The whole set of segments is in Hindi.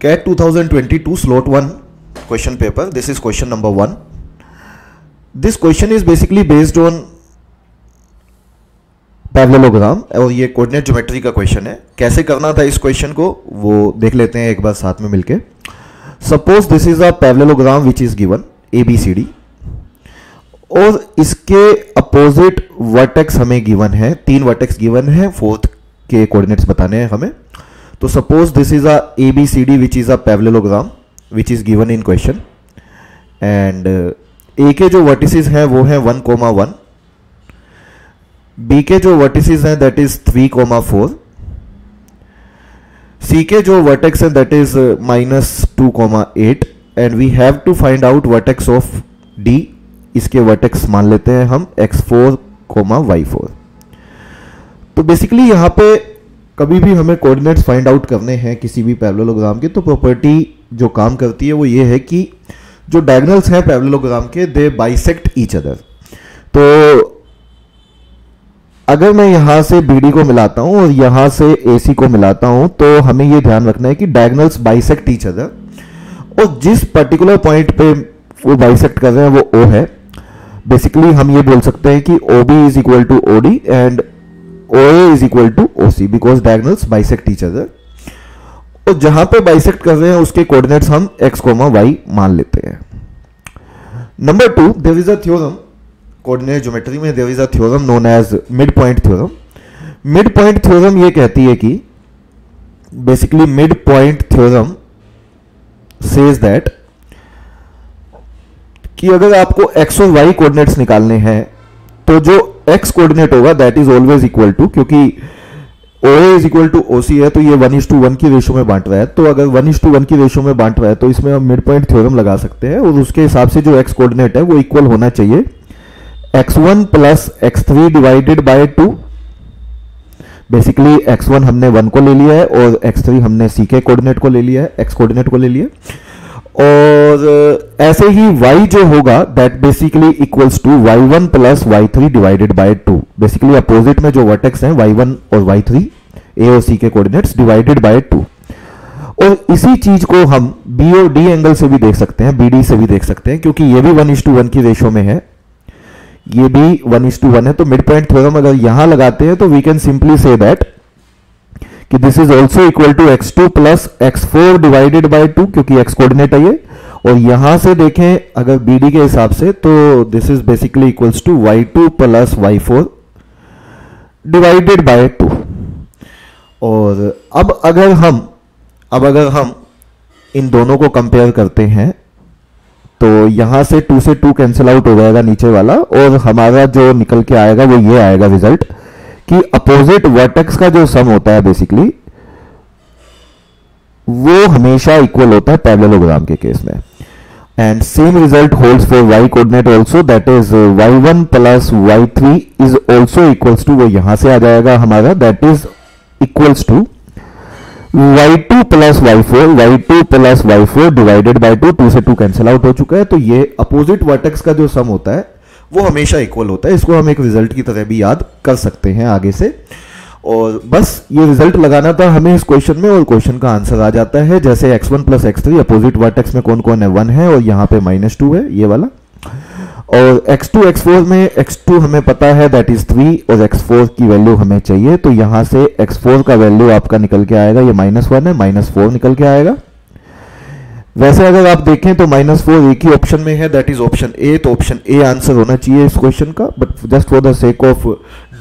CAT 2022 slot 1 question paper. This is question number 1. This question is basically based on parallelogram और ये कोऑर्डिनेट ज्योमेट्री का क्वेश्चन है. कैसे करना था इस क्वेश्चन को वो देख लेते हैं एक बार साथ में मिलके. Suppose this is a parallelogram which is given ABCD और इसके अपोजिट वर्टेक्स हमें गिवन है. 3 वर्टेक्स गिवन है, 4th के कोऑर्डिनेट्स बताने हैं हमें. तो suppose this is a ABCD which is a parallelogram which is given in question and A के जो वर्टिसेस हैं वो हैं 1,1, B के जो वर्टिसेस हैं दैट इज 3,4, C के जो वर्टेक्स हैं that is -2,8 and we have to find out vertex of D. इसके वर्टेक्स मान लेते हैं हम x4, y4. तो बेसिकली यहाँ पे कभी भी हमें कोऑर्डिनेट्स फाइंड आउट करने हैं किसी भी पैरेललोग्राम के, तो प्रॉपर्टी जो काम करती है वो ये है कि जो डायगोनल्स हैं पैरेललोग्राम के दे बाइसेक्ट ईच अदर. तो अगर मैं यहां से BD को मिलाता हूं और यहां से AC को मिलाता हूं तो हमें यह ध्यान रखना है कि डायगोनल्स बाइसेक्ट ईच अदर और जिस पर्टिकुलर पॉइंट पे वो बाइसेक्ट कर रहे हैं वो O है. बेसिकली हम ये बोल सकते हैं कि OB is equal to OD and OA is equal to OC because diagonals bisect each other. और जहां पे बाइसेक्ट कर रहे हैं उसके कोऑर्डिनेट्स हम x, y मान लेते हैं. Number 2, there is a theorem coordinate geometry में, there is a theorem known as midpoint theorem. Midpoint theorem ये कहती है कि basically midpoint theorem says that कि अगर आपको x और y कोऑर्डिनेट्स निकालने हैं तो जो x कोऑर्डिनेट होगा that is always equal to, क्योंकि OA is equal to OC है तो ये 1:1 की रेशो में बांट रहा है. तो अगर 1:1 की रेशो में बांट रहा है तो इसमें हम मिड पॉइंट थ्योरम लगा सकते हैं और उसके हिसाब से जो x कोऑर्डिनेट है वो इक्वल होना चाहिए x1 plus x3 divided by 2. Basically x1 हमने 1 को ले लिया है और x3 हमने C के कोऑर्डिनेट को ले लिया है, x कोऑर्डिनेट को ले लिया. और ऐसे ही y जो होगा that basically equals to y1 plus y3 divided by 2. Basically opposite में जो वर्टेक्स हैं y1 और y3 A और C के कोऑर्डिनेट्स डिवाइडेड बाय 2. और इसी चीज को हम B और D एंगल से भी देख सकते हैं, BD से भी देख सकते हैं, क्योंकि ये भी 1:1 की रेशो में है, ये भी 1:1 है. तो मिड पॉइंट थ्योरम अगर यहां लगाते हैं तो we can simply say that कि this is also equal to x2 plus x4 divided by 2, क्योंकि x कोऑर्डिनेट है ये. और यहां से देखें अगर BD के हिसाब से तो this is basically equals to y2 plus y4 divided by 2. और अब अगर हम इन दोनों को कंपेयर करते हैं तो यहां से 2 से 2 कैंसिल आउट हो जाएगा नीचे वाला और हमारा जो निकल के आएगा वो ये आएगा रिजल्ट कि अपोजिट वर्टेक्स का जो सम होता है बेसिकली वो हमेशा इक्वल होता है पैरेललोग्राम के केस में. And same result holds for y coordinate also, that is y1 plus y3 is also equals to, वो यहां से आ जाएगा हमारा, that is equals to y2 plus y4 divided by 2 से 2 कैंसिल आउट हो चुका है. तो ये अपोजिट वर्टेक्स का जो सम होता है वो हमेशा इक्वल होता है. इसको हम एक रिजल्ट की तरह भी याद कर सकते हैं आगे से. और बस ये रिजल्ट लगाना था हमें इस क्वेश्चन में और क्वेश्चन का आंसर आ जाता है. जैसे x1 plus x3 opposite vertex में कौन कौन है, 1 है और यहाँ पे -2 है ये वाला. और x2 x4 में x2 हमें पता है दैट इज 3 और x4 की वैल्यू हमें चाहिए. तो यहां से x4 का वैल्यू आपका निकल के आएगा, ये -1 है, -4 निकल के आएगा. वैसे अगर आप देखें तो -4 एक ही ऑप्शन में है दैट इज ऑप्शन A. तो ऑप्शन A आंसर होना चाहिए इस क्वेश्चन का. But just for the sake of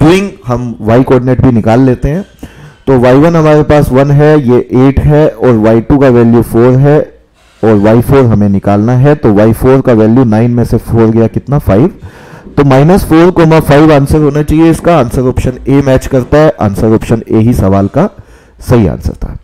doing हम y कोऑर्डिनेट भी निकाल लेते हैं. तो y1 हमारे पास 1 है, ये 8 है और y2 का वैल्यू 4 है और y4 हमें निकालना है. तो y4 का वैल्यू 9 में से 4 गया कितना, 5. तो -4, 5 आंसर होना चाहिए इसका. आंसर ऑप्शन A मैच करता है. आंसर ऑप्शन A ही सवाल का सही आंसर था.